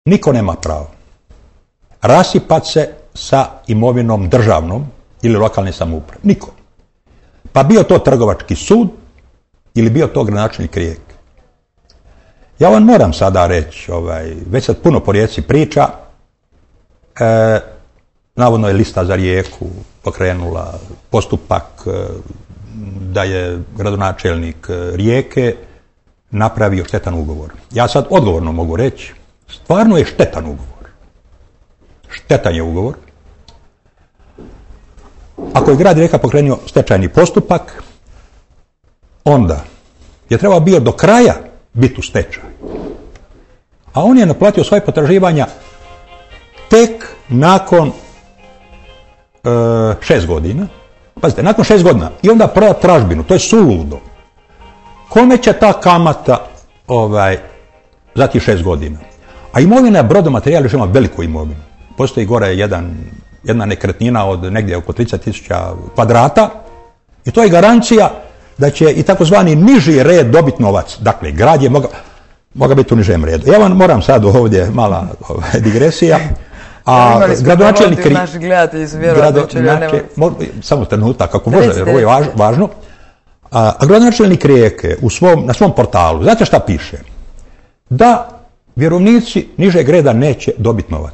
niko nema pravo rasipat se sa imovinom državnom ili lokalne samouprave. Niko. Pa bio to trgovački sud ili bio to gradonačelnik Rijeke. Ja vam moram sada reći, već sad puno po Rijeci priča, navodno je lista za Rijeku pokrenula postupak da je gradonačelnik Rijeke napravio štetan ugovor. Ja sad odgovorno mogu reći, stvarno je štetan ugovor. Štetan je ugovor. Ako je grad Rijeka pokrenuo stečajni postupak, onda je trebao bio do kraja biti u stečaju. A on je naplatio svoje potraživanja tek nakon 6 godina. Pazite, nakon 6 godina. I onda proda tražbinu. To je suludo. Kome će ta kamata za tih 6 godina? A imovina Brodomaterijal još ima veliku imovinu. Postoji gore jedna nekretnina od negdje oko 30.000 kvadrata i to je garancija da će i takozvani niži red dobiti novac. Dakle, grad je mogao biti u nižem redu. Ja vam moram sad ovdje mala digresija. A gradonačelnik samo trenutak, kako može, ovo je važno. A gradonačelnik Rijeke na svom portalu, znate šta piše? Da vjerovnici nižeg reda neće dobiti novac.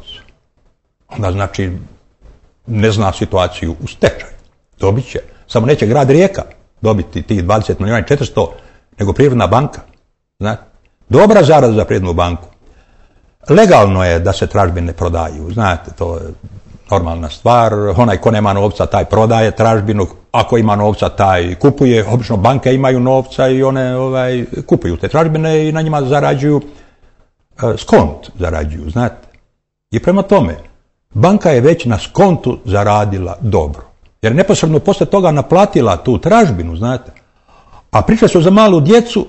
Onda znači ne zna situaciju u stečaju. Dobit će. Samo neće grad Rijeka dobiti tih 20 milijuna i 400, nego Privredna banka. Znate? Dobra zarada za Privrednu banku. Legalno je da se tražbine prodaju. Znate, to je normalna stvar. Onaj ko nema novca, taj prodaje tražbinu. Ako ima novca, taj kupuje. Obično banke imaju novca i one kupuju te tražbine i na njima zarađuju skont zarađuju, znate. I prema tome, banka je već na skontu zaradila dobro. Jer neposredno poslije toga naplatila tu tražbinu, znate. A priče su za malu djecu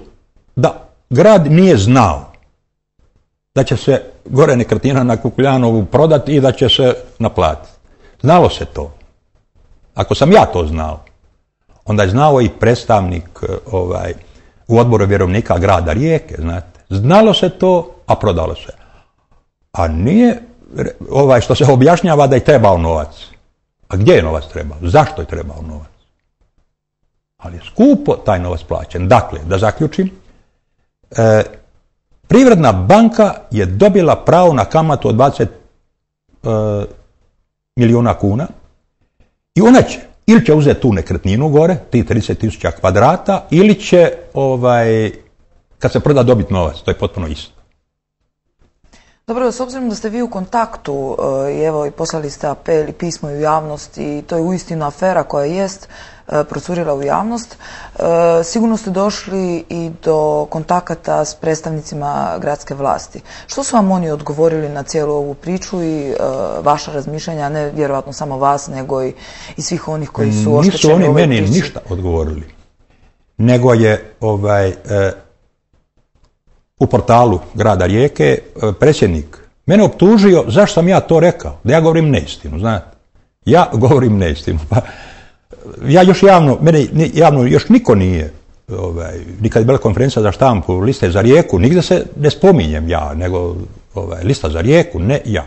da grad nije znao da će se gore nekretnina na Kukuljanovu prodati i da će se naplatiti. Znalo se to. Ako sam ja to znao, onda je znao i predstavnik u odboru vjerovnika grada Rijeke, znate. Znalo se to, a prodalo se. A nije što se objašnjava da je trebao novac. A gdje je novac trebao? Zašto je trebao novac? Ali je skupo taj novac plaćen. Dakle, da zaključim, Privredna banka je dobila pravo na kamatu od 20 milijuna kuna i ona će, ili će uzeti tu nekretninu gore, ti 30.000 kvadrata, ili će, kad se proda, dobiti novac. To je potpuno isto. Dobro, s obzirom da ste vi u kontaktu i evo i poslali ste apel i pismo u javnost i to je uistinu afera koja jest procurila u javnost, sigurno ste došli i do kontakata s predstavnicima gradske vlasti. Što su vam oni odgovorili na cijelu ovu priču i vaša razmišljanja, ne vjerojatno samo vas, nego i svih onih koji su oštećeni u ovoj priči? Nisu oni meni ništa odgovorili, nego je u portalu grada Rijeke predsjednik mene optužio zašto sam ja to rekao, da ja govorim neistinu, znate. Ja govorim neistinu. Pa ja još javno još niko nije, ni kad je bila konferencija za štampu liste za Rijeku, nigdje se ne spominjem ja, nego lista za Rijeku, ne ja.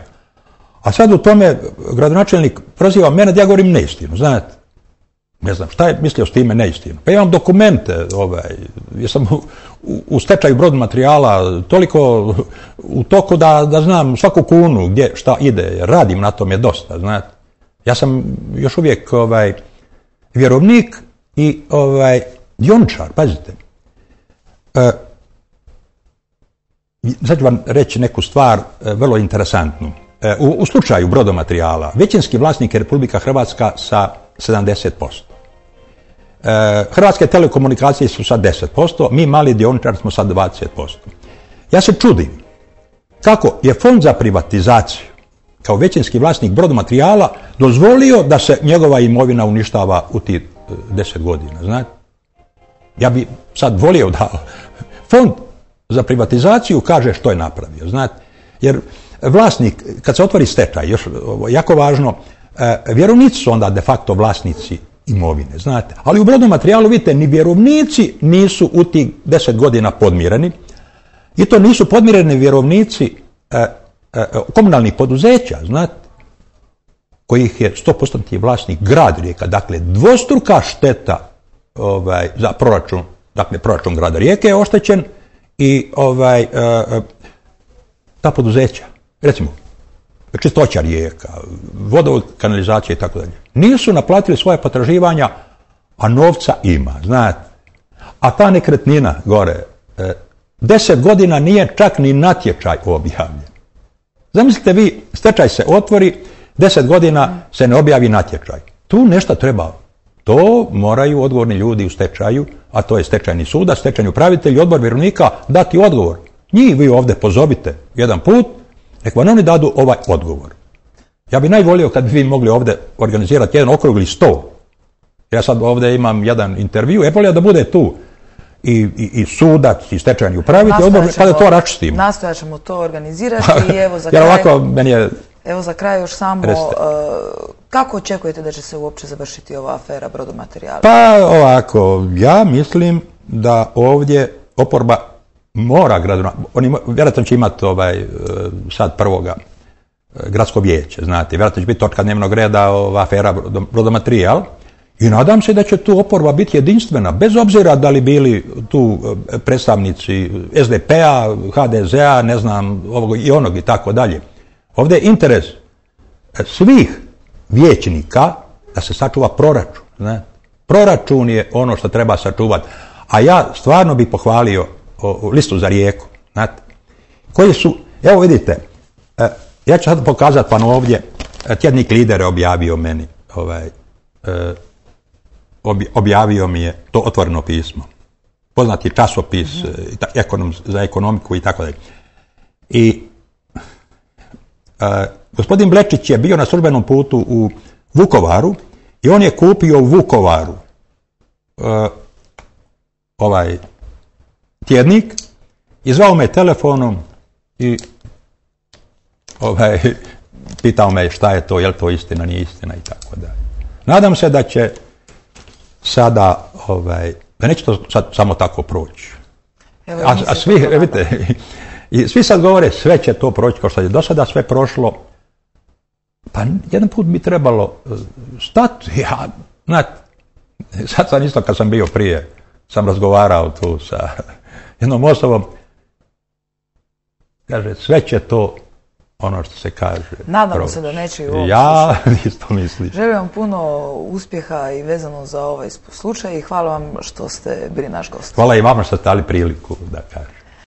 A sad u tome gradonačelnik proziva mene da ja govorim neistinu, znate. Ne znam, šta je mislio s time neistinu? Pa imam dokumente, jer sam u stečaju Brodomaterijala toliko u toku da znam svaku kunu gdje šta ide, radim na tome dosta, znate. Ja sam još uvijek vjerovnik i dioničar, pazite. Sad ću vam reći neku stvar vrlo interesantnu. U slučaju Brodomaterijala, većinski vlasnik je Republika Hrvatska sa 70%. Hrvatske telekomunikacije su sa 10%, mi mali dioničari smo sa 20%. Ja se čudim kako je Fond za privatizaciju kao većinski vlasnik Brodomaterijala dozvolio da se njegova imovina uništava u tih 10 godina, znate. Ja bi sad volio da Fond za privatizaciju kaže što je napravio, znate. Jer vlasnik, kad se otvori stečaj, još jako važno, vjerovnici su onda de facto vlasnici imovine, znate. Ali u Brodomaterijalu, vidite, ni vjerovnici nisu u tih 10 godina podmireni. I to nisu podmireni vjerovnici komunalnih poduzeća, znate, kojih je 100% vlasnik grad Rijeka. Dakle, dvostruka šteta za proračun, dakle, proračun grada Rijeke je oštećen i ta poduzeća, recimo, čistoća Rijeka, vodovod, kanalizacija i tako dalje, nisu naplatili svoje potraživanja, a novca ima, znate. A ta nekretnina gore, 10 godina nije čak ni natječaj objavljen. Zamislite vi, stečaj se otvori, 10 godina se ne objavi natječaj. Tu nešto treba. To moraju odgovorni ljudi u stečaju, a to je stečajni sudac, stečajni upravitelj i odbor vjerovnika dati odgovor. Njih vi ovdje pozovite jedan put, nek vam oni dadu ovaj odgovor. Ja bi najvolio kad bi vi mogli ovdje organizirati jedan okrugli stol. Ja sad ovdje imam jedan intervju, volio da bude tu i sudac i stečajni upravitelj, pa da to raščistimo. Nastojat ćemo to organizirati i evo za kraj... ovako, meni je... Evo za kraj još samo, kako očekujete da će se uopće završiti ova afera Brodomaterijala? Pa ovako, ja mislim da ovdje oporba mora, oni vjerojatno će imati sad prvoga gradsko vijeće, znate, vjerojatno će biti točka dnevnog reda afera Brodomaterijal i nadam se da će tu oporba biti jedinstvena, bez obzira da li bili tu predstavnici SDP-a, HDZ-a, ne znam, ovog i onog i tako dalje. Ovdje je interes svih vijećnika da se sačuva proračun. Ne? Proračun je ono što treba sačuvati. A ja stvarno bih pohvalio listu za Rijeku. Znate? Koji su, evo vidite, ja ću sad pokazati vam ovdje, tjednik Lider je objavio meni, objavio mi je to otvoreno pismo. Poznati časopis za ekonomiku i tako dalje. I gospodin Blečić je bio na službenom putu u Vukovaru i on je kupio u Vukovaru ovaj tjednik i zvao me telefonom i pitao me šta je to, je li to istina, nije istina i tako dalje. Nadam se da će sada, da neće to sad samo tako proći. A svi, vidite, i svi sad govore sve će to proći kao što je do sada sve prošlo. Pa jedan put bi trebalo stati. Sad sam isto kad sam bio prije, sam razgovarao tu sa jednom osobom. Kaže, sve će to ono što se kaže. Nadamo se da neće i ovo. Ja isto mislim. Želim vam puno uspjeha i vezano za ovaj slučaj i hvala vam što ste bili naš gost. Hvala i vama što ste dali priliku da kažem.